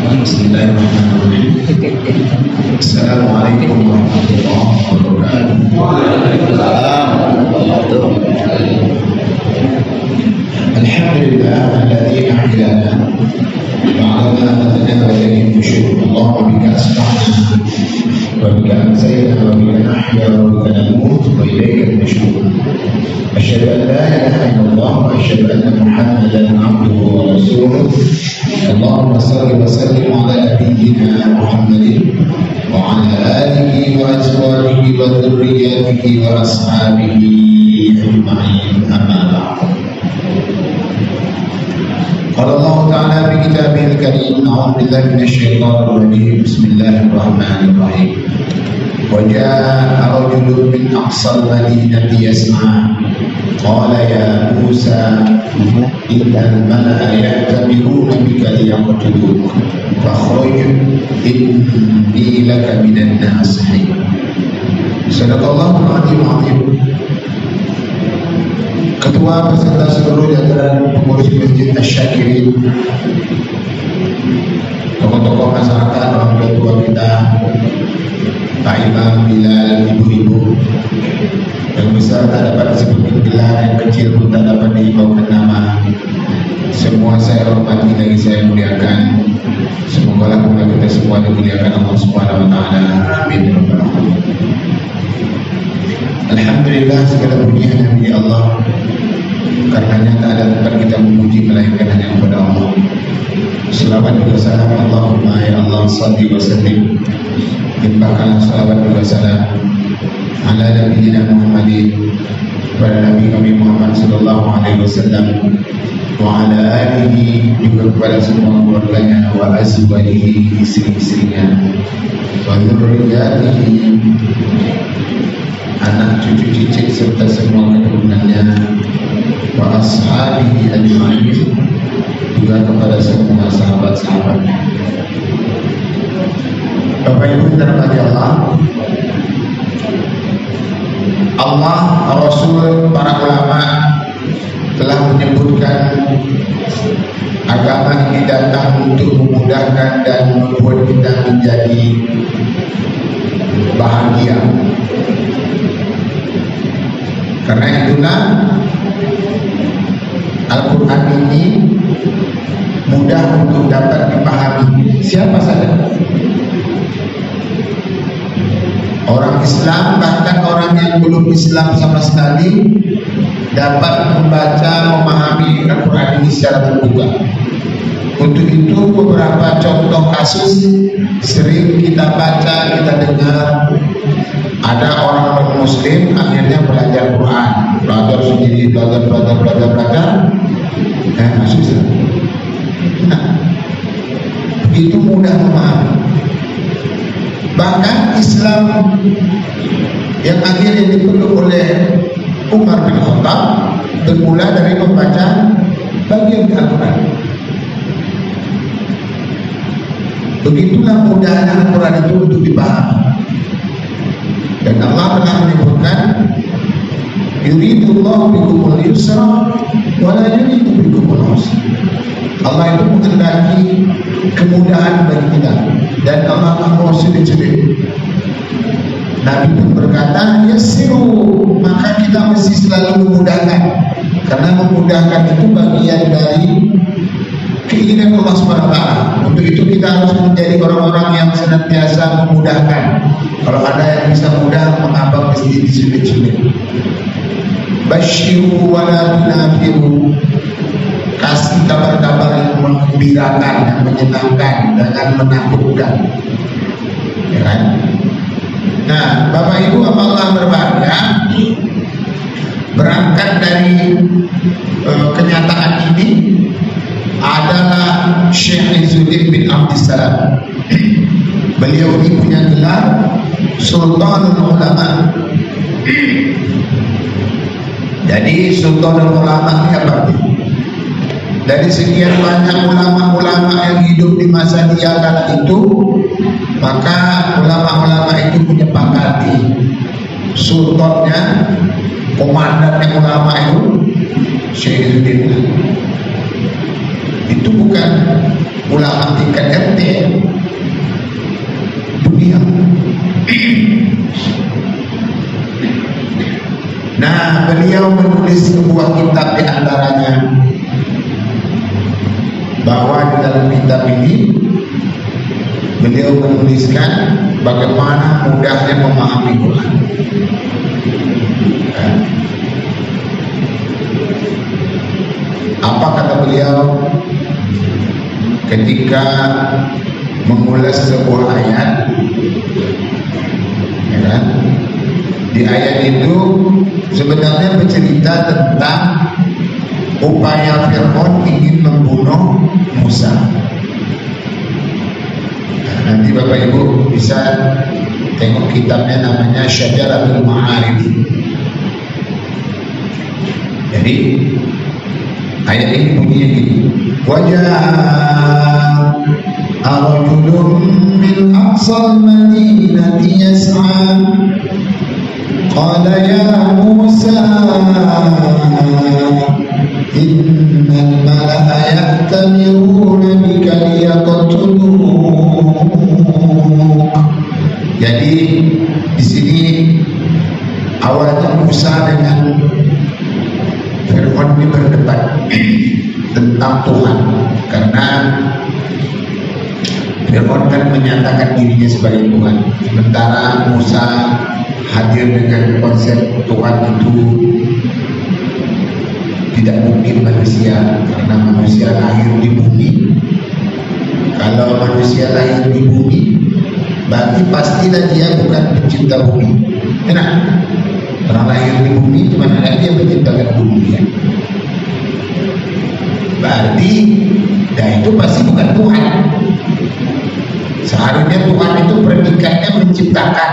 Bismillahirrahmanirrahim. Assalamualaikum warahmatullahi wabarakatuh. Alhamdulillah alladzi ahyana ba'dama amatana wa ilayhi nusyur. Allahumma bika asbahna wa bika amsayna wa bika nahya wa bika namut wa ilayka nusyur. Asyhadu an la ilaha illallah wa asyhadu anna Muhammadan abduhu wa rasuluh. Allahumma salli wa sallim ala nabiyyina Muhammadin wa ala alihi wa azwajihi wa dhurriyyatihi wa ashabihi ajma'in. Amma ba'd. Qala Allah ta'ala fi kitabihil karim, a'udzu billahi minasy syaithanir rajim. Bismillahirrahmanirrahim. Wa jaa'a rajulun min aqsal madinati yas'a. Qala ya Musa innal mala'a ya'tamiruna bika liyaqtuluk fakhruj inni laka minan nasihin. Sadaqallahul azim. Ketua beserta seluruh jajaran pengurus Masjid Asy-Syakirin, tokoh-tokoh masyarakat, orang tua kita, Pak Imam, Bilal, ibu-ibu, yang besar tak dapat disebutkan gelar, yang kecil pun tak dapat dibawakan nama. Semua saya hormati, lagi saya muliakan. Semoga lah kita semua dimuliakan Allah Subhanahu wa taala. Amin. Alhamdulillah, segala puji hanya milik Allah. Karenanya tak ada tempat kita memuji melainkan hanya kepada Allah. Selawat juga salam Allahumma ya Allah salli wa sallim. Limpahkanlah selawat juga salam ala nabiyyina Muhammadin, pada Nabi kami Muhammad sallallahu alaihi wasallam, wa ala alihi, juga kepada semua keluarganya, wa azwajihi, istri-istrinya, wa dzurriyyatihi, anak cucu cicit serta semua keturunannya, wa ashabihi ajma'in, juga kepada semua sahabat-sahabatnya. Bapak Ibu terhormati Allah, Rasul, para ulama telah menyebutkan agama ini datang untuk memudahkan dan membuat kita menjadi bahagia. Karena itulah Al-Quran ini mudah untuk dapat dipahami siapa saja, orang Islam, bahkan orang yang belum Islam sama sekali dapat membaca, memahami Al-Quran ini secara terbuka. Untuk itu beberapa contoh kasus sering kita baca, kita dengar. Ada orang non-muslim akhirnya belajar Quran, belajar sendiri, belajar, masuk Islam. Nah, begitu mudah memahami. Bahkan Islam yang akhirnya dipeluk oleh Umar bin Khattab bermula dari membaca bagian Al-Quran. Begitulah mudahnya Al-Quran itu untuk dipahami. Dan Allah telah menyebutkan yuridullahu bikumul yusra wa la yuridu bikumul usra. Allah itu menghendaki kemudahan bagi kita dan Allah tak mau sulit-sulit. Nabi pun berkata yassiru, maka kita mesti selalu memudahkan, karena memudahkan itu bagian dari keinginan Allah SWT. Untuk itu kita harus menjadi orang-orang yang senantiasa memudahkan. Kalau ada yang bisa mudah, mengapa mesti disulit-sulit? Basyiru wa la tunafiru, kasih kabar-kabar yang menggembirakan, yang menyenangkan, jangan menakutkan. Ya kan? Nah, Bapak Ibu Allah berbahagia, berangkat dari kenyataan ini adalah Syekh Izzuddin bin Abdissalam. Beliau ini punya gelar Sultanul Ulama. Jadi Sultanul Ulama ini apa? Dari sekian banyak ulama-ulama yang hidup di masa dia kala itu, maka ulama-ulama itu menyepakati sultannya, komandannya ulama itu Syekh Izzuddin. Itu bukan ulama tingkat RT dunia. Nah, beliau menulis sebuah kitab di antaranya, bahwa di dalam kitab ini beliau menuliskan bagaimana mudahnya memahami Quran. Apa kata beliau ketika mengulas sebuah ayat, ya kan? Di ayat itu sebenarnya bercerita tentang upaya Fir'aun ingin membunuh Musa. Nanti Bapak Ibu bisa tengok kitabnya, namanya Syajaratul Ma'arif. Jadi ayat ini bunyinya gini: wajah rajulun min aqsal madinati yas'a qala ya Musa innal mala'a ya'tamiruna bika liyaqtuluk. Jadi di sini awalnya Musa dengan Fir'aun ini berdebat tentang Tuhan, karena Fir'aun kan menyatakan dirinya sebagai Tuhan, sementara Musa hadir dengan konsep Tuhan itu tidak mungkin manusia, karena manusia lahir di bumi. Kalau manusia lahir di bumi, berarti pastilah dia bukan pencipta bumi. Enak? Orang lahir di bumi, cuma ada dia menciptakan bumi ya. Berarti, nah itu pasti bukan Tuhan. Seharusnya Tuhan itu predikatnya menciptakan,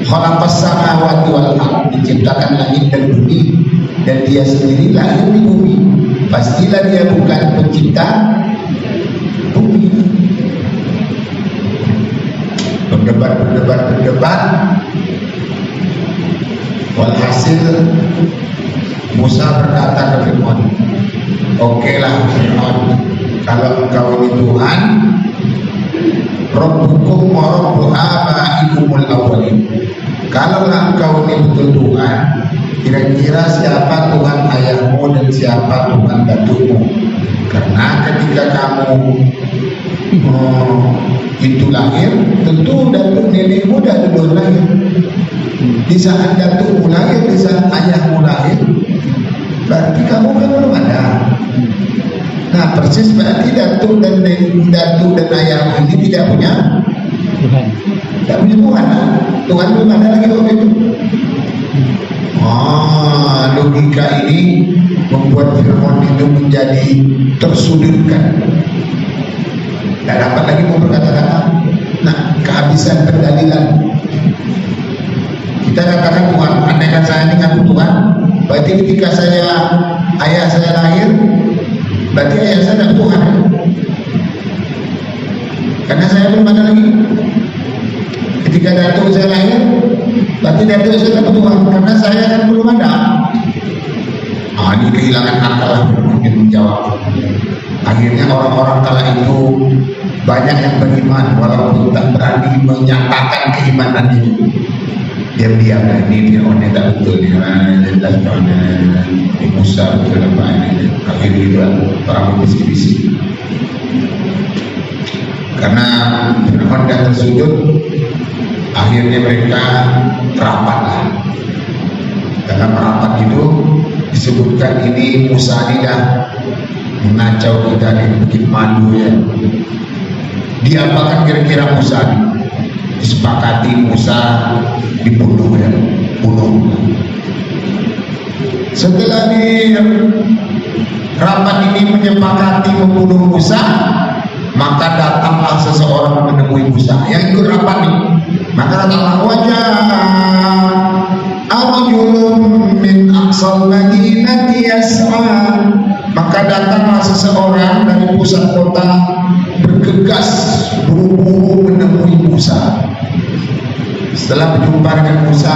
khalaqas samawati wal ardh, menciptakan langit dan bumi, dan dia sendiri lahir di bumi. Pastilah dia bukan pencipta bumi. Berdebat. Walhasil Musa berkata ke Fir'aun, oke lah Fir'aun, kalau engkau ini Tuhan, Rabbukum wa Rabbu abaikumul awwalin. Kalau engkau ini betul Tuhan, kira-kira siapa Tuhan ayahmu dan siapa Tuhan datukmu? Karena ketika kamu itu lahir, tentu datuk nenekmu dah duluan lahir. Di saat datukmu lahir, di saat ayahmu lahir, berarti kamu kan belum ada. Nah, persis berarti datuk dan ayahmu ini tidak punya Tuhan. Tidak punya Tuhan. Tuhan belum ada lagi waktu itu. Logika ini membuat Fir'aun itu menjadi tersudutkan. Tidak dapat lagi mau berkata-kata. Nah, kehabisan pendalilan. Kita katakan Tuhan, andaikan saya ini ngaku Tuhan, berarti ketika ayah saya lahir, berarti ayah saya tidak Tuhan. Karena saya belum ada lagi. Ketika datuk saya lahir, berarti datuk saya tidak Tuhan, karena saya kan belum ada. Ini kehilangan akal lah mungkin menjawab. Akhirnya orang-orang kala itu banyak yang beriman, walaupun tak berani menyatakan keimanan itu. Diam-diam ini Fir'aun tak betul ni, jelas Musa betul apa ini. Akhirnya itu orang berbisik-bisik. Karena Fir'aun dah tersudut, akhirnya mereka rapat lah. Dalam rapat itu disebutkan ini Musa ini dah mengacau kita, dia bikin malu ya. Diapakan kira-kira Musa ini? Disepakati Musa dibunuh ya, bunuh. Setelah di rapat ini menyepakati membunuh Musa, maka datanglah seseorang menemui Musa yang ikut rapat ini. Maka datanglah wajah arjulun min aqsal madinati yas'a. Maka datanglah seseorang dari pusat kota bergegas buru-buru menemui Musa. Setelah berjumpa dengan Musa,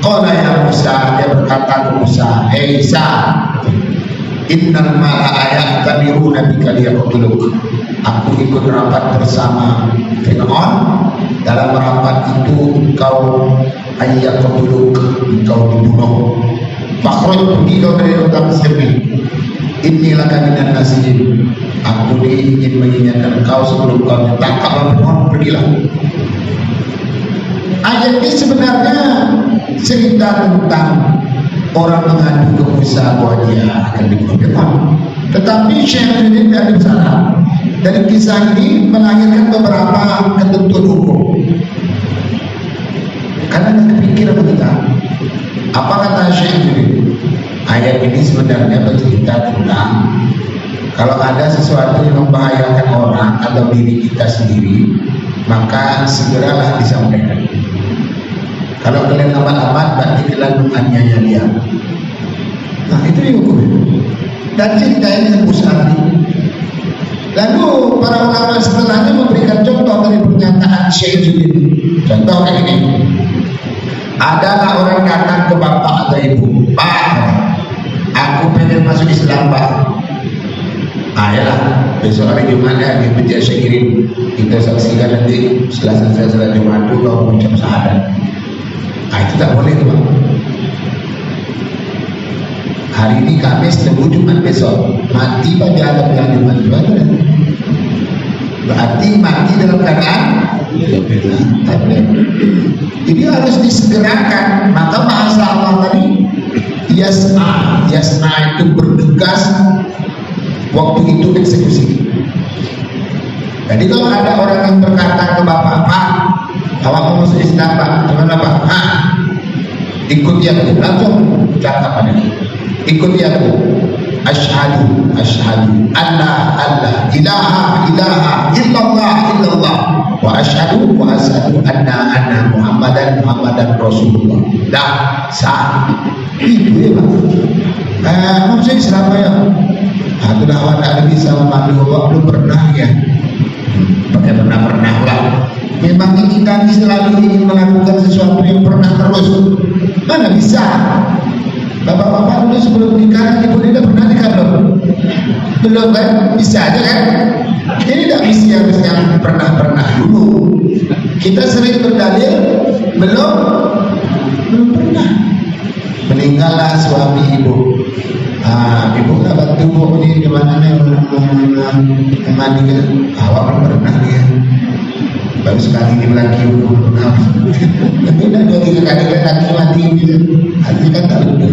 qala ya Musa, dia berkata ke Musa, hei Musa, innal mala'a ya'tamiruna bika liyaqtuluk. Aku ikut rapat bersama Fir'aun. Dalam rapat itu engkau engkau dibunuh. Fakhruj, pergi kau dari kota Mesir ini. Inilah kaminan nasihin. Aku ingin mengingatkan engkau sebelum kau ditangkap oleh Fir'aun. Pergilah. Ayat ini sebenarnya cerita tentang orang mengadu ke Musa bahwa dia akan dibunuh Fir'aun. Tetapi Syekh ini tidak ada salah. Dari kisah ini melahirkan beberapa ketentuan hukum. Karena tidak kepikir apa kita. Apa kata Syekh ini? Ayat ini sebenarnya bercerita tentang kalau ada sesuatu yang membahayakan orang atau diri kita sendiri, maka segeralah disampaikan. Kalau kalian amat-amat, berarti kalian menganiaya dia. Nah, itu dihukum. Dan cerita ini hembus hati. Lalu para ulama setelahnya memberikan contoh dari pernyataan Syekh ini. Contoh kayak ini. Adalah orang datang ke bapak atau ibu. Pak, aku pengen masuk Islam, Pak. Ayolah, besok hari Jumat ya, di Syekh kirim. Kita saksikan nanti setelah selesai salat Jumat itu kau mengucap syahadat. Itu tak boleh tuh, Pak. Hari ini Kamis, tunggu Jumat besok. Mati pada alam yang Jumat itu. Berarti mati dalam keadaan jadi harus disegerakan. Maka bahasa Allah tadi Yasna itu bergegas, waktu itu eksekusi. Jadi kalau ada orang yang berkata ke bapak, Pak, awak mau masuk Islam, Pak, gimana Pak? Ikuti aku, langsung cakap pada dia. Ikuti aku. Asyhadu alla ilaha illallah wa asyhadu anna Muhammadan Rasulullah. Dah sah. Itu ya, Pak. Maksudnya Islam ya. Aku dah awak tak bisa memandu, awak belum pernah ya. Pakai pernah lah. Memang ingin kami selalu ingin melakukan sesuatu yang pernah terus. Mana bisa? Bapak-bapak dulu sebelum nikah, ibu tidak pernah nikah belum kan? Bisa aja kan? Jadi tidak bisa harus yang pernah dulu. Kita sering berdalil belum pernah. Meninggallah suami ibu. Ibu tak bantu bu ini gimana nih memandikan? Awak belum pernah ya. Baru sekali ini lagi tapi udah 2-3 kali lagi mati gitu. Hati kan tak betul.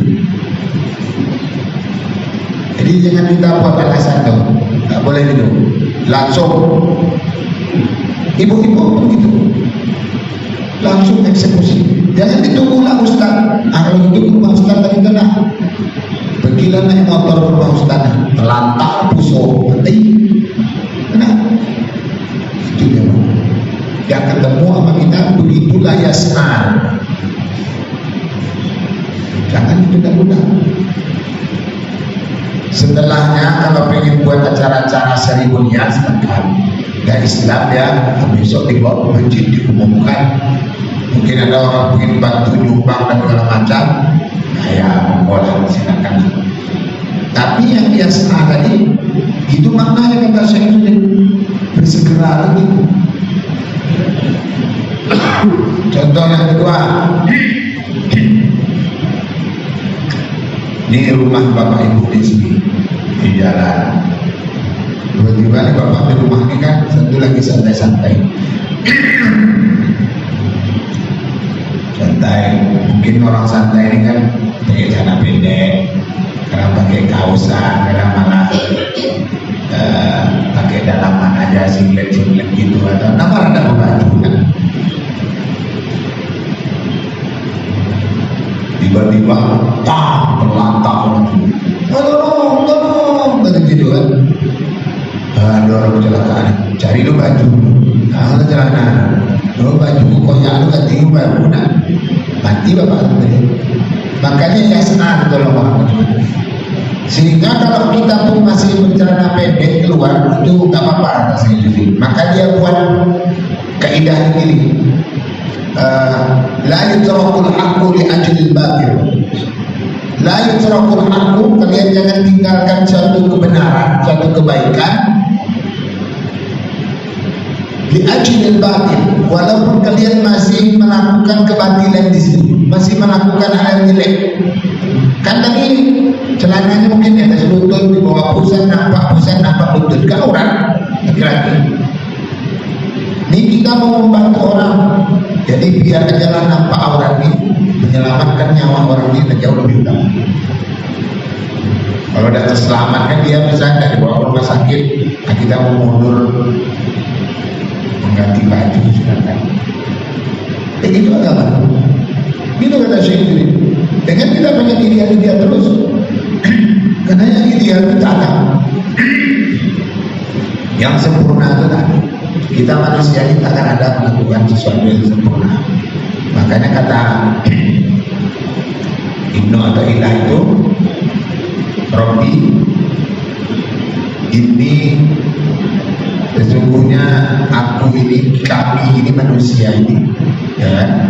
Jadi jangan minta buat alasan dong. Tak boleh gitu. Langsung ibu-ibu begitu. Langsung eksekusi. Jangan ditunggulah Ustaz. Kalau itu rumah Ustaz tadi kena. Pergilah naik motor ke rumah Ustaz. Telantar pusok. Kenapa? Itu dia. Yang ketemu sama kita begitulah Yasna. Jangan ditunda-tunda. Setelahnya kalau pengen buat acara-acara seremonial sebentar dari Islam ya, besok dibawa ke masjid diumumkan. Mungkin ada orang ingin bantu nyumbang dan segala macam. Ya boleh, silakan. Tapi yang Yasna tadi itu maknanya kata saya itu bersegera lagi. Contoh yang kedua, ini rumah bapak ibu di sini di jalan. Tiba-tiba bapak di rumah ini kan satu lagi santai-santai. Santai, mungkin orang santai ini kan pakai celana pendek, kadang pakai kausan, kadang malah pakai dalaman aja singlet gitu atau nama ada baju kan. Tiba-tiba terlantar tolong gitu kan. Ada orang kecelakaan, cari lu baju. Nah, celana lu baju pokoknya lu ganti baru mati bapak. Makanya Yasna tolong orang. Sehingga kalau kita pun masih bercelana pendek keluar itu nggak apa-apa rasanya. Maka dia buat kaidah ini. La yutrakul haqqu li ajlil batil. La yutrakul haqqu, kalian jangan tinggalkan suatu kebenaran, suatu kebaikan li ajlil batil, walaupun kalian masih melakukan kebatilan di situ, masih melakukan hal jelek. Kan tadi celananya mungkin di atas lutut, di bawah pusat nampak lutut, kan orang laki-laki. Ini kita mau membantu orang, jadi biar jalan nampak aurat ini, menyelamatkan nyawa orang ini jauh lebih utama. Kalau udah terselamat kan dia bisa dari bawah rumah sakit, nah kita mau mundur mengganti baju silakan. Begitu agama. Gitu kata Syekh ini. Dengan kita pengen ideal terus, karena yang ideal itu ada, yang sempurna itu tadi. Kita manusia ini takkan ada melakukan sesuatu yang sempurna. Makanya kata Ibnu Athaillah itu, Rabbi, ini sesungguhnya aku ini, kami ini manusia ini, ya,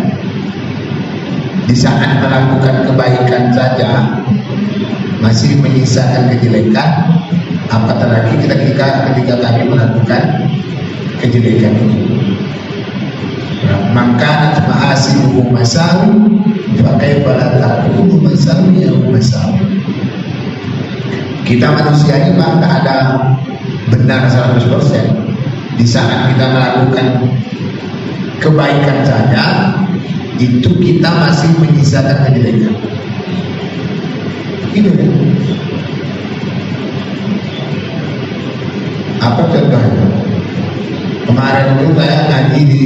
di saat melakukan kebaikan saja masih menyisakan kejelekan, apatah lagi ketika kami melakukan kejelekan ini. Maka ma'asibuhu masawi, pakai pada takunu masawi yang masawi. Kita manusia ini tak ada benar 100%. Di saat kita melakukan kebaikan saja, itu kita masih menyisakan kejelekan. Itu kan? Apa contohnya? Kemarin itu saya ngaji di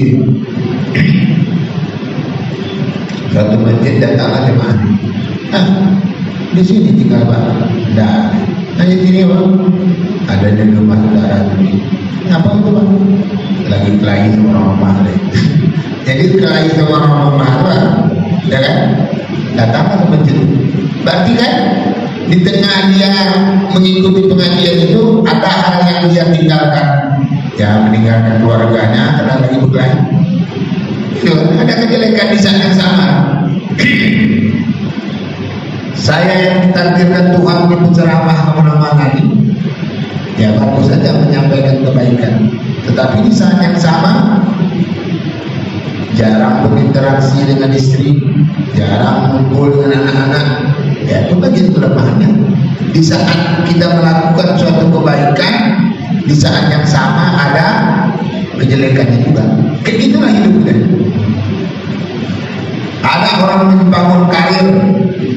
suatu masjid, datanglah jemaah. Di sini tinggal Pak. Nah, hanya sini Pak. Ada di rumah saudara ini. Ngapa itu Pak? Lagi kelahi sama orang rumah. Jadi kelahi sama orang rumah Pak, ya kan? Datanglah ke masjid. Berarti kan di tengah dia mengikuti pengajian itu ada hal yang dia tinggalkan, ya meninggalkan keluarganya karena lagi berkelahi. Itu ada kejelekan di saat yang sama. Saya yang ditakdirkan Tuhan berceramah kemana-mana ini, ya bagus saja menyampaikan kebaikan. Tetapi di saat yang sama jarang berinteraksi dengan istri, jarang ngumpul dengan anak-anak. Ya itu bagian kelemahannya. Di saat kita melakukan suatu kebaikan, di saat yang sama ada kejelekannya juga. Kayak gitulah hidupnya. Ada orang membangun karir,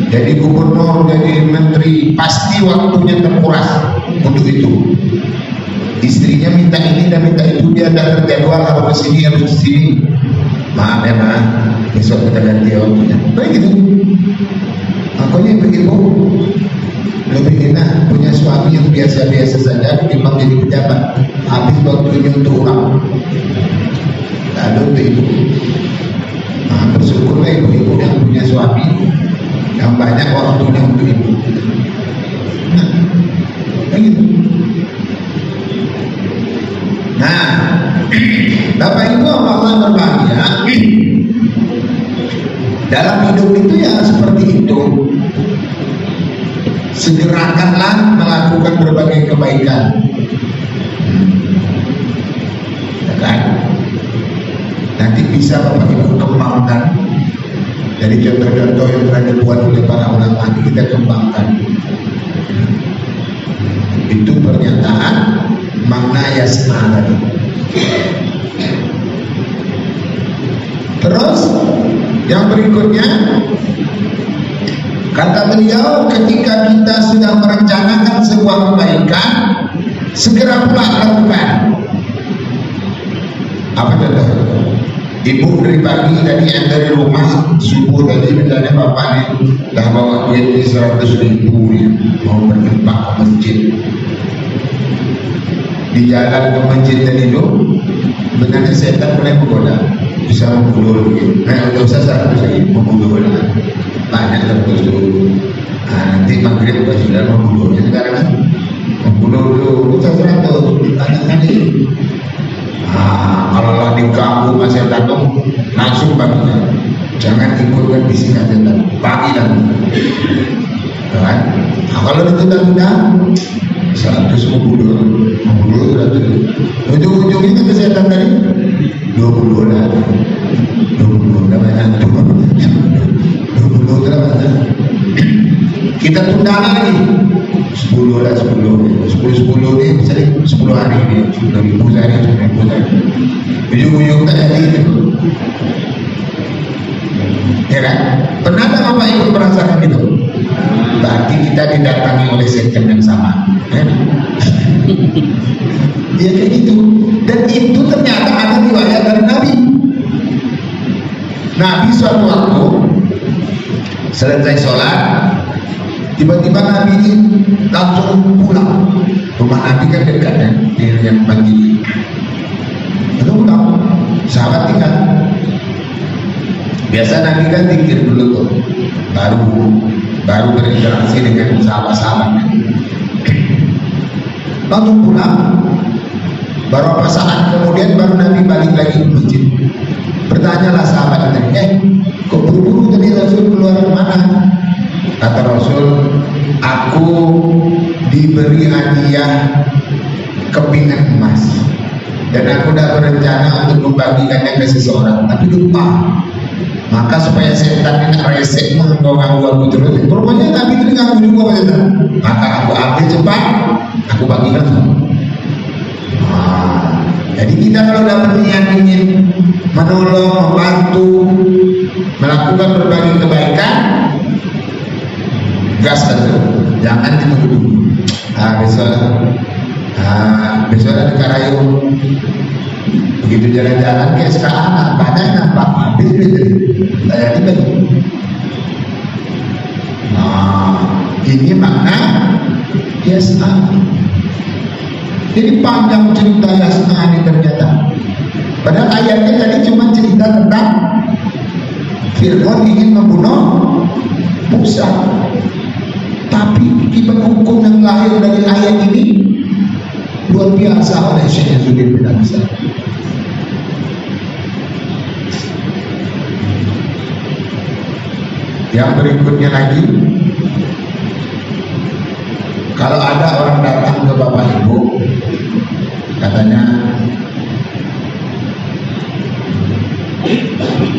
jadi gubernur, jadi menteri, pasti waktunya terkuras untuk itu. Istrinya minta ini dan minta itu, dia ada terjadwal harus kesini, harus kesini. Maaf ya Pak, besok kita ganti waktunya. Baik gitu. Makanya begitu lebih enak punya suami yang biasa-biasa saja ketimbang jadi pejabat. Habis waktunya untuk orang, lalu untuk ibu. Nah, bersyukurlah ibu-ibu yang punya suami yang banyak waktunya untuk ibu. Nah, begitu. Nah, Bapak Ibu Allah berbahagia. Dalam hidup itu ya seperti itu. Segerakanlah melakukan berbagai kebaikan. Kan? Nanti bisa Bapak Ibu kembangkan dari contoh-contoh yang telah dibuat oleh para ulama, kita kembangkan. Itu pernyataan makna yasma tadi. Terus yang berikutnya kata beliau, ketika kita sudah merencanakan sebuah kebaikan, segera pula lakukan. Apa contoh? Ibu dari pagi tadi yang dari rumah subuh tadi misalnya bapak nih dah bawa duit 100.000 ya, mau berjumpa ke masjid. Di jalan ke masjid tadi itu benarnya setan mulai menggoda, bisa membunuh gitu. Nah untuk saya 100.000 membunuh banyak terus dulu. Nah, nanti maghrib pas sudah membunuhnya sekarang membunuh dulu 100 ditanyakan itu. Kalau lah diganggu masih datang langsung baginya, jangan ikutkan bisikan setan, bagi dan kan? Kalau ditunda-tunda 100 membunuh 100, ujung-ujungnya kesehatan tadi kita tunda lagi 10 lah 10 nih bisa 10 hari nih 10.000 sehari 10.000 sehari ujung-ujung tak jadi itu ya kan? Pernah tak Bapak Ibu merasakan itu? Berarti kita didatangi oleh setan yang sama ya? Ya kayak gitu. Dan itu ternyata ada riwayat dari Nabi suatu waktu selesai sholat tiba-tiba Nabi ini langsung pulang. Rumah Nabi kan dekat kan dengan Madinah. Lalu pulang, sahabat tinggal. Biasa Nabi kan zikir dulu tuh, baru berinteraksi dengan sahabat-sahabatnya. Langsung pulang. Baru apa saat kemudian baru Nabi balik lagi ke masjid. Bertanyalah sahabat tadi, kok buru-buru tadi Rasul keluar kemana? Kata Rasul, aku diberi hadiah kepingan emas dan aku dah berencana untuk membagikannya ke seseorang, tapi lupa. Maka supaya setan ini resek mengganggu aku terus, rupanya Nabi itu diganggu juga setan. Maka aku ambil cepat, aku bagikan semua. Jadi kita kalau dapat niat ingin menolong, membantu, melakukan berbagai kebaikan, gas tentu, jangan ditunggu dulu. Besok ada Karayu, begitu jalan-jalan ke SKA, banyak nampak habis duit jadi bagi. Ini makna yas'a. Jadi panjang cerita yas'a ini ternyata. Padahal ayatnya tadi cuma cerita tentang Fir'aun ingin membunuh Musa. Tapi akibat hukum yang lahir dari ayat ini luar biasa oleh Syekh Yazudin bin Abdullah. Yang berikutnya lagi, kalau ada orang datang ke Bapak Ibu, katanya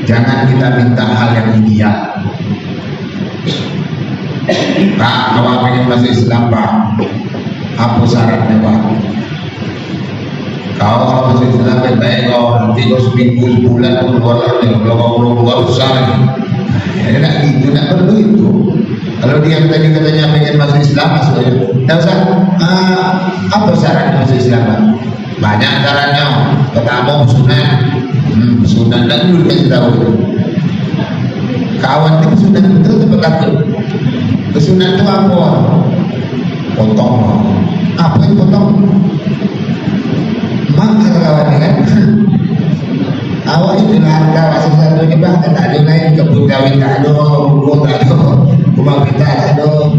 jangan kita minta hal yang ideal. Pak, kalau pengen masuk Islam Pak, apa syaratnya Pak? Kalau masuk Islam baik kau nanti kau seminggu sebulan keluar kalau besar lagi. Ya tidak gitu, tidak perlu itu. Kalau dia tadi katanya pengen masuk Islam masuk aja. Tidak usah. Apa syaratnya masuk Islam Pak? Banyak syaratnya. Pertama sunat. Sunat dan dulu kita tahu. Kawan itu sunat betul atau takut? Kesunat itu apa? Potong. Apa yang potong? Mak kawan kan? Awak itu langkah masih satu ni bah, tak ada lain kebun kawin tak ada, buku tak ada, rumah kita tak ada,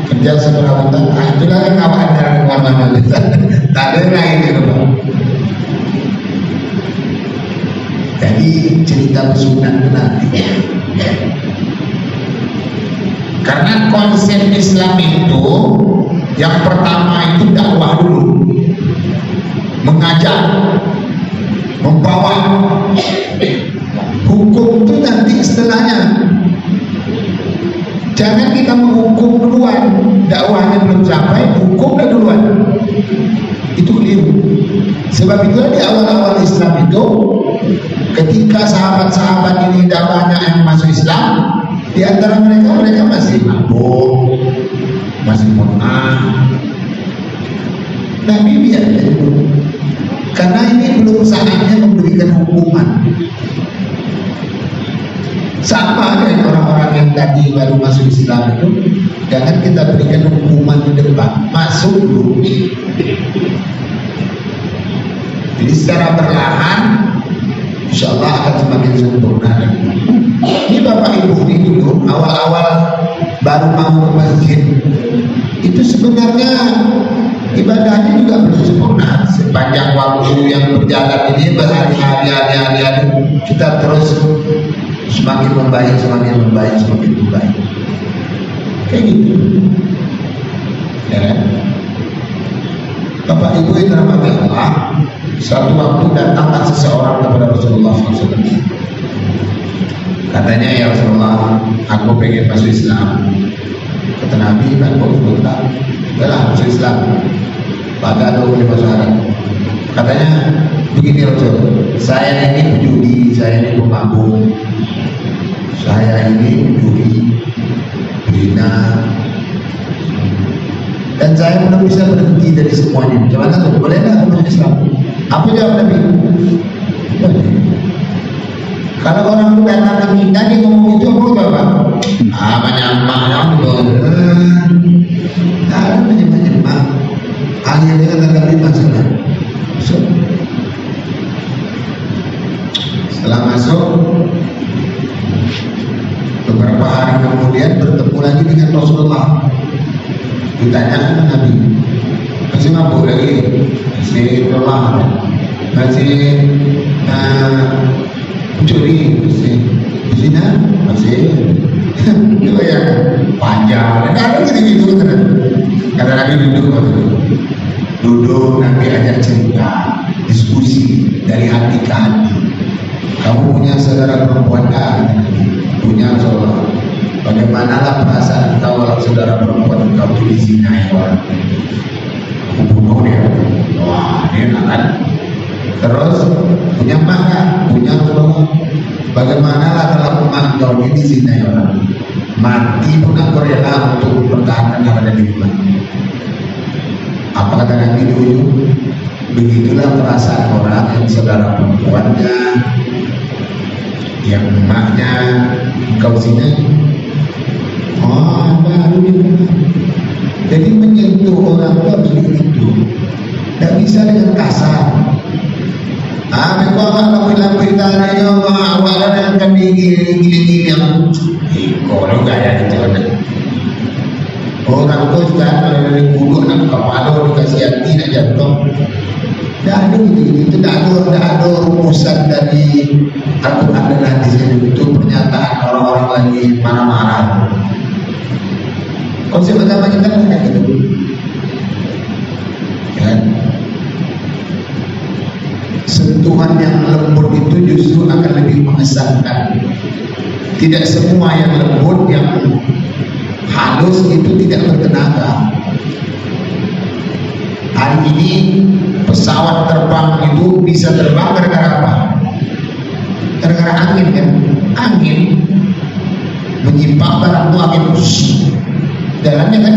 kerja seperabutan. Itulah kan awak antara kemana-mana. Tak ada lain itu bah. Jadi cerita bersunat itu nanti. Karena konsep Islam itu yang pertama itu dakwah dulu, mengajak, membawa. Hukum itu nanti setelahnya. Jangan kita menghukum duluan, dakwahnya belum sampai, hukum dah duluan. Itu keliru. Sebab itu di awal-awal Islam itu, ketika sahabat-sahabat ini dah banyak yang masuk Islam, di antara mereka masih mabuk, masih munah. Nabi biarkan dulu. Karena ini belum saatnya memberikan hukuman. Sama dengan orang-orang yang tadi baru masuk Islam itu, jangan kita berikan hukuman di depan, masuk dulu. Jadi secara perlahan, insya Allah akan semakin sempurna. Ini Bapak Ibu ini dulu awal-awal baru mau ke masjid, itu sebenarnya ibadahnya juga belum sempurna. Sepanjang waktu yang berjalan ini berhari-hari kita terus semakin membaik, semakin membaik. Kayak gitu. Ya. Bapak Ibu yang dirahmati Allah, suatu waktu datanglah seseorang kepada Rasulullah SAW. Katanya, ya Rasulullah, aku pengen masuk Islam. Kata Nabi, kan kok tak, udahlah masuk Islam. Pada atau boleh masuk Arab. Katanya begini Rasul, saya ini penjudi, saya ini pemabuk, saya ini pencuri, berzina, dan saya belum bisa berhenti dari semuanya. Gimana tuh? Boleh nggak masuk Islam? Apa jawab Nabi? Boleh. Kalau orang datang ke kita dia ngomong itu apa? Banyak banyak. Hanya dengan tanggal 5 sana. Setelah masuk, beberapa hari kemudian bertemu lagi dengan Rasulullah. Ditanya sama Nabi, masih mabuk lagi, masih lemah, masih mencuri, masih zina, masih itu ya panjang. Ada gitu kan? Kata Nabi duduk Nabi ajak cerita, diskusi dari hati ke hati. Kamu punya saudara perempuan kan? Punya Rasulullah. Bagaimanalah perasaan kau kalau saudara perempuan kau itu dizinai orang? Aku bunuh dia. Wah, dia kan. Terus punya emak kan? Punya Rasulullah. Bagaimanalah kalau emak kau ini dizinai orang? Mati pun aku rela untuk mempertahankan yang ada di rumah. Apa kata Nabi dulu? Begitulah perasaan orang yang saudara perempuannya, yang emaknya engkau zinai. Baru dia. Jadi menyentuh orang itu harus begitu. Tidak bisa dengan kasar. Memang lampu-lampu tadi awalnya dengan kami gini yang kalau gaya itu ada. Orang tu sekarang kalau dari kudu nak kepala dikasih hati nak jatuh. Dah ada gitu, tidak ada rumusan dari Al-Quran dan hadis itu pernyataan orang-orang lagi marah-marah. Konsep agama kita kan kayak gitu, kan? Sentuhan yang lembut itu justru akan lebih mengesankan. Tidak semua yang lembut, yang halus itu tidak bertenaga. Hari ini pesawat terbang itu bisa terbang gara-gara apa? Gara-gara angin kan? Angin menyimpang barang itu angin jalannya kan?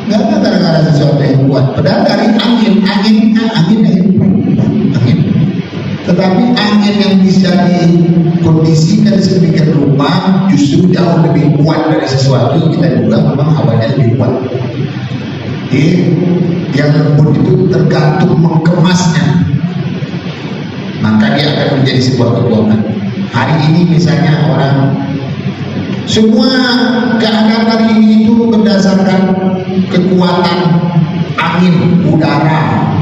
Gak ada gara-gara sesuatu yang kuat. Padahal dari angin. Tetapi angin yang bisa dikondisikan sedemikian rupa justru jauh lebih kuat dari sesuatu yang kita duga memang hawanya lebih kuat. Yang lembut itu tergantung mengemasnya, maka dia akan menjadi sebuah kekuatan. Hari ini misalnya orang, semua keadaan hari ini itu berdasarkan kekuatan angin, udara,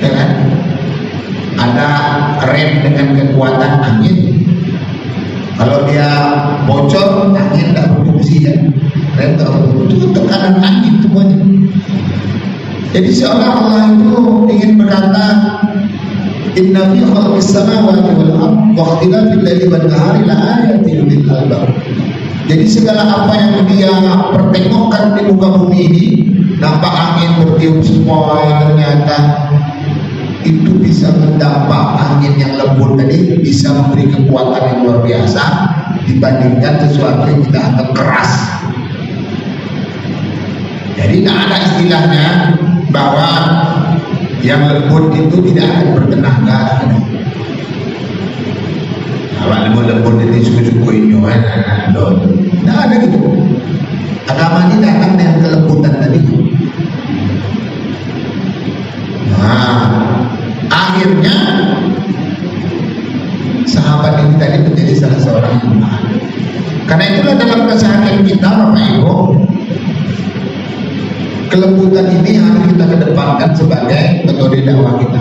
ya kan? Ada rem dengan kekuatan angin. Kalau dia bocor, angin tidak berfungsi ya. Rem tak berfungsi, itu tekanan angin semuanya. Jadi seolah Allah itu ingin berkata, Inna fi khalqis samawati wal ardh wa ikhtilafil laili wan nahari la ayatin lil albab. Jadi segala apa yang dia pertengokkan di muka bumi ini, nampak angin bertiup sepoi, ternyata itu bisa mendampak angin yang lembut tadi bisa memberi kekuatan yang luar biasa dibandingkan sesuatu yang kita anggap keras. Jadi tidak ada istilahnya bahwa yang lembut itu tidak akan bertenaga. Kalau lembut-lembut itu suku-suku ini tidak ada gitu. Agama ini datang dengan kelembutan tadi. Akhirnya sahabat ini tadi menjadi salah seorang imam. Karena itulah dalam kesehatan kita Bapak Ibu, kelembutan ini harus kita kedepankan sebagai metode dakwah kita.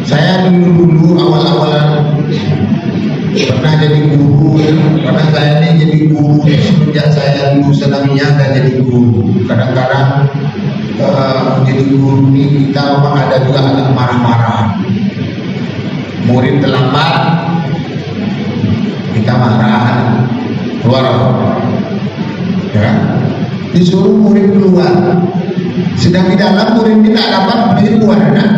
Saya dulu awal-awal pernah jadi guru ya. Karena saya ini jadi guru semenjak saya dulu senangnya dan jadi guru. Kadang-kadang jadi guru ini kita memang ada juga agak marah-marah. Murid terlambat, kita kita marah, keluar, ya, disuruh murid keluar, sedang di dalam murid tidak dapat menjadi keluar, kan?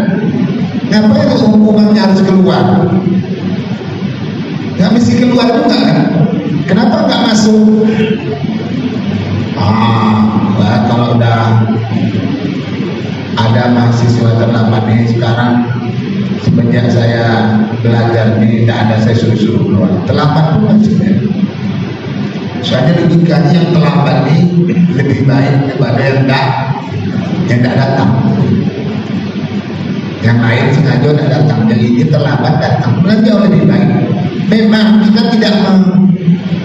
Ngapain hukumannya harus keluar? Nggak mesti keluar juga kan? Kenapa nggak masuk? Kalau udah ada mahasiswa terlambat nih sekarang, semenjak saya belajar ini tidak ada saya suruh keluar. Terlambat pun maksudnya. Soalnya logikanya yang terlambat ini lebih baik daripada yang tidak datang. Yang lain sengaja tidak datang, yang ini terlambat datang, jauh lebih baik. Memang kita tidak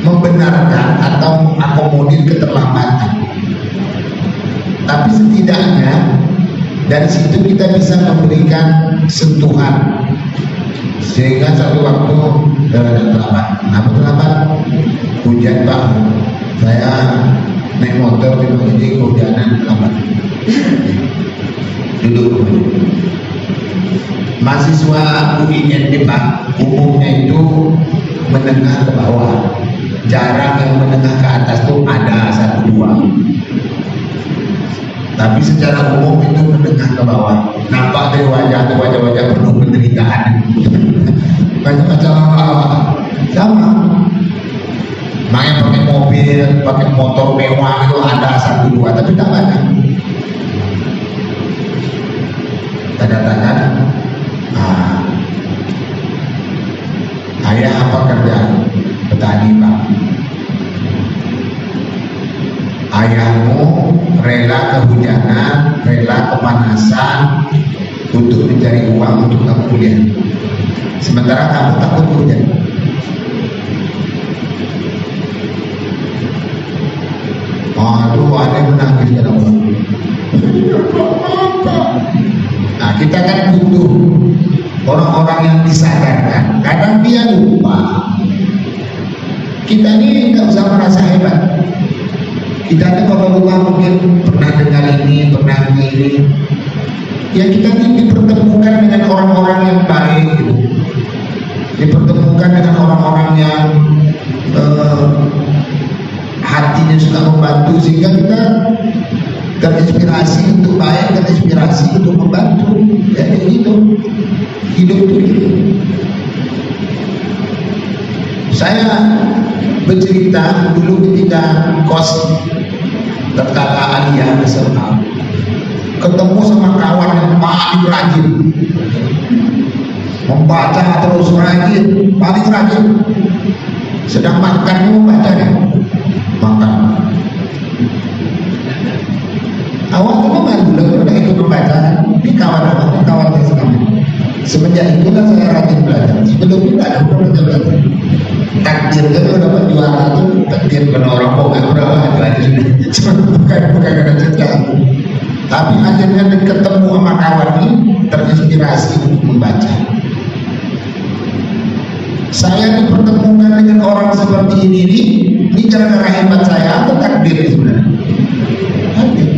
membenarkan atau mengakomodir keterlambatan, tapi setidaknya dari situ kita bisa memberikan sentuhan sehingga satu waktu terlambat. Kenapa terlambat? Hujan Pak, saya naik motor di sini kehujanan terlambat. Duduk. Mahasiswa UIN Pak, umumnya itu menengah ke bawah. Jarang yang menengah ke atas tuh ada 1-2. Tapi secara umum itu menengah ke bawah. Nampak dari wajah penuh penderitaan. Macam-macam sama. Makanya pakai mobil, pakai motor mewah itu ada 1-2, tapi tak banyak. Tanda-tanda. Ayah apa kerjaan? Petani Pak. Ayahmu rela kehujanan, rela kepanasan untuk mencari uang untuk kamu kuliah. Sementara kamu takut hujan. Aduh, ada yang menangis dalam orang. Nah, kita kan butuh orang-orang yang disadarkan. Kadang dia lupa. Kita ini nggak usah merasa hebat. Kita ini kalau lupa mungkin pernah dengar ini, pernah ini. Ya kita ini dipertemukan dengan orang-orang yang baik, gitu. Dipertemukan dengan orang-orang yang hatinya suka membantu, sehingga kita terinspirasi untuk baik, terinspirasi untuk membantu. Ya kayak gitu. Hidup itu gitu. Saya bercerita dulu ketika kos tatkala aliyah SMA, ketemu sama kawan yang paling rajin, membaca terus rajin, paling rajin. Sedang makannya membaca kan, makan. Awalnya malu udah ikut membaca, ini kawan apa? Kawan saya sekali. Semenjak itulah saya rajin belajar. Sebelumnya tidak ada belajar. Takdir kan dapat juara itu takdir karena orang pokok berapa itu aja sudah. Bukan karena cerita. Tapi akhirnya ketemu sama kawan ini terinspirasi untuk membaca. Saya dipertemukan dengan orang seperti ini gara-gara hebat saya atau takdir sebenarnya? Takdir.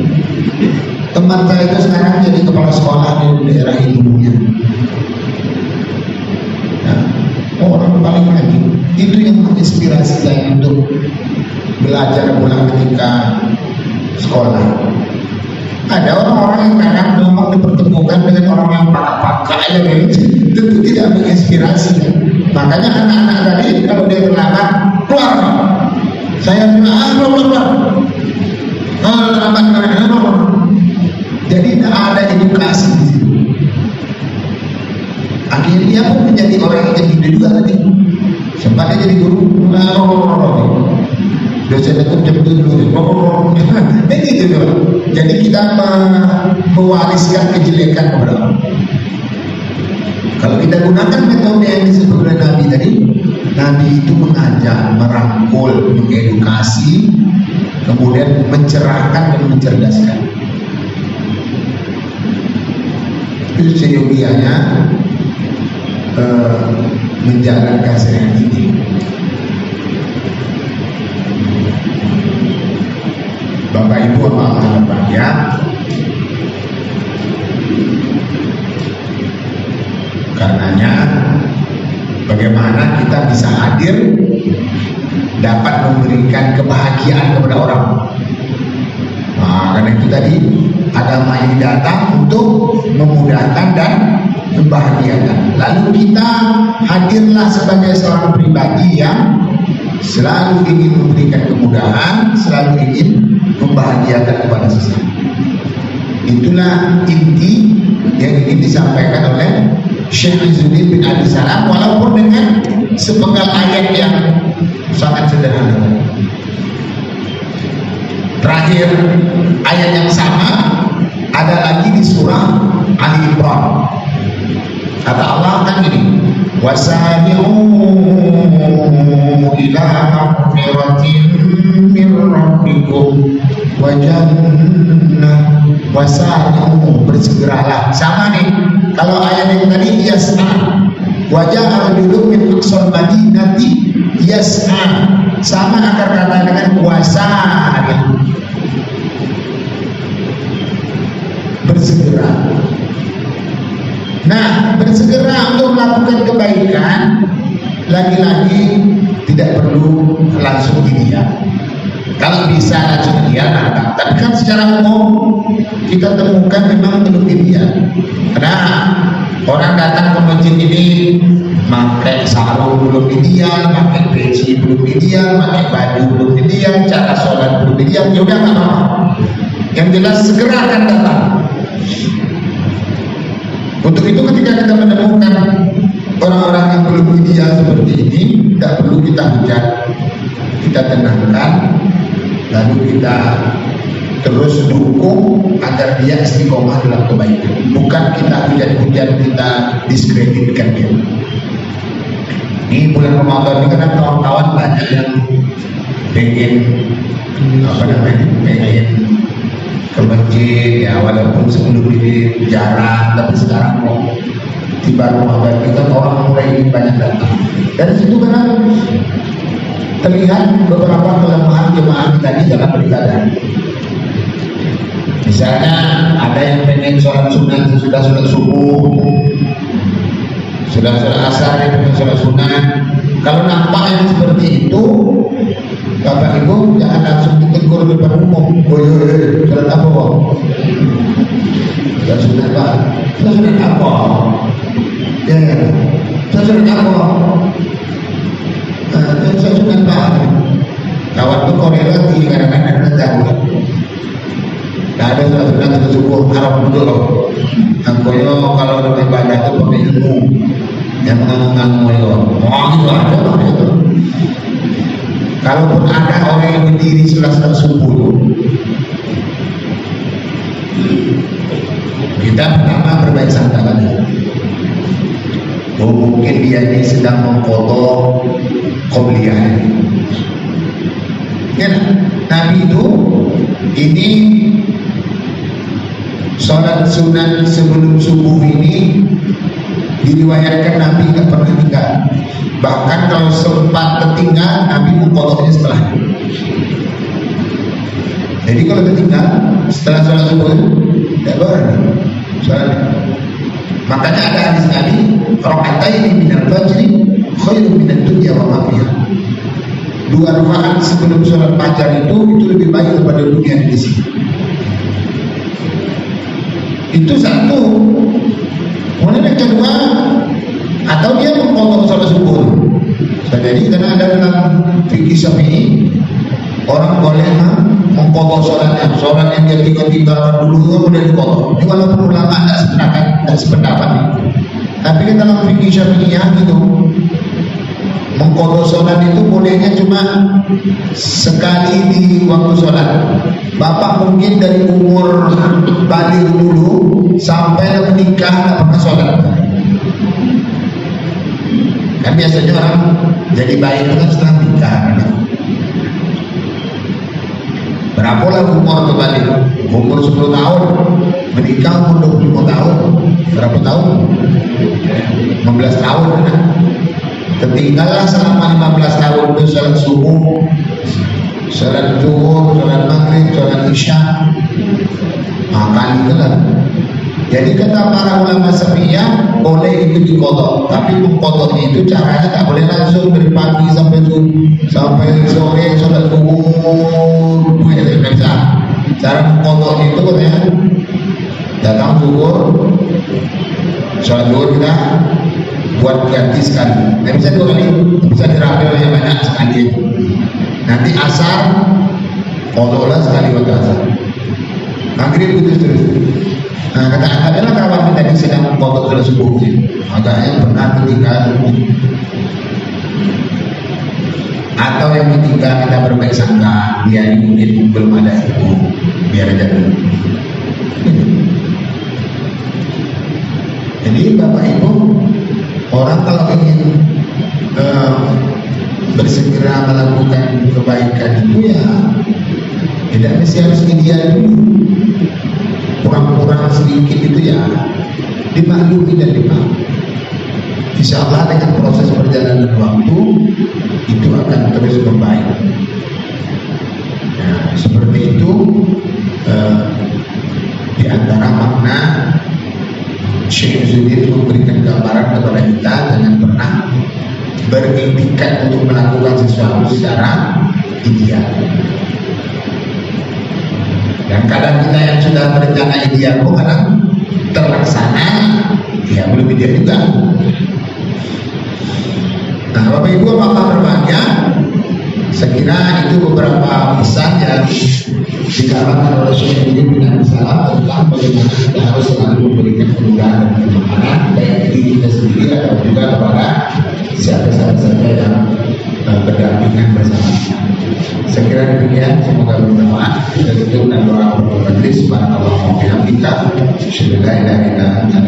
Teman saya itu sekarang jadi kepala sekolah di daerah hidupnya. Orang paling rajin. Itu yang menginspirasi saya untuk belajar pulang ketika sekolah. Ada orang-orang yang kadang memang dipertemukan dengan orang yang pakar-pakar yang tentu tidak menginspirasi. Makanya anak-anak tadi kalau dia terlambat keluar. Saya bilang keluar. Terlambat keluar. Jadi tidak ada edukasi di situ. Akhirnya dia pun menjadi orang yang jadi juga tadi. Sempat dia jadi guru. Dosen itu jam 7. Begitu. Jadi kita mewariskan kejelekan kepada orang. Kalau kita gunakan metode yang disebut oleh Nabi tadi, Nabi itu mengajak, merangkul, mengedukasi, kemudian mencerahkan dan mencerdaskan. Itu seyogianya menjalankan keseharian ini. Bapak Ibu apa berbahagia, karenanya bagaimana kita bisa hadir dapat memberikan kebahagiaan kepada orang. Nah, karena itu tadi agama ini datang untuk memudahkan dan membahagiakan. Lalu kita hadirlah sebagai seorang pribadi yang selalu ingin memberikan kemudahan, selalu ingin membahagiakan kepada sesama. Itulah inti yang ingin disampaikan oleh Syekh Izzuddin bin Abdus Salam, walaupun dengan sepenggal ayat yang sangat sederhana. Terakhir ayat yang sama ada lagi di surah Ali Imran. Kata Allah kan gini, wasari'u ila maghfiratin min rabbikum wa jannah, wasari'u, bersegeralah. Sama nih, kalau ayat yang tadi yas'a, wajah rajulun min aqsal madinati yas'a, sama akar kata dengan wasari', bersegera. Nah, bersegera untuk melakukan kebaikan lagi-lagi tidak perlu langsung ideal. Kalau bisa langsung ideal, mantap. Tapi kan secara umum kita temukan memang belum ideal. Karena orang datang ke masjid ini pakai sarung belum ideal, pakai peci belum ideal, pakai baju belum ideal, cara sholat belum ideal. Ya udah nggak apa-apa. Yang jelas segera akan datang. Untuk itu ketika kita menemukan orang-orang yang belum ideal seperti ini, tidak perlu kita hujat, kita tenangkan, lalu kita terus dukung agar dia istiqomah dalam kebaikan. Bukan kita hujat-hujat, kita diskreditkan dia. Ini bulan Ramadan ini karena kawan-kawan banyak yang pengen pengen ke masjid ya, walaupun sebelum ini jarang, tapi sekarang kok tiba Ramadan kita orang mulai banyak datang. Dari situ karena terlihat beberapa kelemahan jemaah kita di dalam beribadah. Misalnya ada yang pengen sholat sunat sudah sholat subuh, sudah sholat asar, yang pengen sholat sunat. Kalau nampak yang seperti itu, Bapak Ibu jangan langsung ditegur di depan umum. Sholat apa kok? Sholat sunat Pak. Sholat apa? Ya, sholat apa? Sholat sunat Pak. Kawan itu korelasi kadang-kadang ada tahu. Tidak ada sholat sunat itu subuh harap dulu loh. Angkoyo kalau beribadah itu pakai ilmu. Yang menganggap gitu ada itu. Kalaupun ada orang yang berdiri setelah subuh, kita pertama berbaik sangka pada. Oh, mungkin dia ini sedang mengfoto qobliyah. Ya, Nabi itu ini sholat sunat sebelum subuh ini diriwayatkan Nabi tidak pernah tinggal. Bahkan kalau sempat tertinggal, Nabi mengkodoknya setelah. Jadi kalau tertinggal setelah sholat subuh tidak boleh sholat. Makanya ada hadis Nabi, raka'ataini minal fajri khairun minad dunya wa ma fiha. 2 rakaat sebelum sholat fajar itu lebih baik daripada dunia di sini. Itu satu. Kemudian yang kedua, atau dia mempotong sholat subuh. Jadi karena ada dalam fikih Syafi'i, orang boleh mempotong sholatnya. Sholat yang dia tinggal dulu itu boleh dipotong. Ini walaupun ulama tidak sependapat. Tapi kita dalam fikih Syafi'iyah gitu, mengkodok sholat itu bolehnya cuma sekali di waktu sholat. Bapak mungkin dari umur balik dulu sampai menikah tidak pernah sholat. Kan biasanya orang jadi bayi itu kan setelah nikah. Berapa lah umur tuh balik? Umur 10 tahun, menikah umur 25 tahun. Berapa tahun? 15 tahun kan? Tertinggallah selama 15 tahun itu sholat subuh, sholat zuhur, sholat maghrib, sholat isya. Makan itu lah. Jadi kata para ulama Syafi'iyah boleh itu dikodok, tapi mengkodoknya itu caranya tak boleh langsung dari pagi sampai sore sholat zuhur, itu bisa. Cara mengkodoknya itu katanya datang zuhur, sholat zuhur kita buat ganti sekali. Tidak bisa 2 kali, bisa dirapi banyak sekali. Nanti asar kodoklah sekali waktu asar. Maghrib itu terus. Nah, kata adalah kawan kita yang sedang mengkodok dalam subuh agaknya benar ketika atau yang ketiga kita berbaik sangka dia ini mungkin belum ada itu, biar aja dulu. Jadi Bapak Ibu, orang kalau ingin bersegera melakukan kebaikan itu ya tidak mesti harus ideal dulu. Kurang-kurang sedikit itu ya dimaklumi dan dimaklumi. Insya Allah dengan proses perjalanan waktu itu akan terus membaik. Nah, seperti itu di antara makna Syekh Izzuddin memberikan gambaran kepada kita jangan pernah berintikat untuk melakukan sesuatu secara ideal. Dan kadang kita yang sudah berencana ideal pun kadang terlaksana ya belum ideal juga. Nah Bapak Ibu Bapak berbahagia, sekira itu beberapa pesan yang digambarkan oleh Syekh Izzuddin bin Abdul Salam tentang bagaimana kita harus selalu memberikan kemudahan dan kemapanan baik diri kita sendiri atau juga kepada siapa-siapa yang berdampingan bersama kita. Sekira demikian, semoga bermanfaat. Kita tutup dan doa berdoa majelis. Subhanallah wa bihamdika, asyhadu an la ilaha illa anta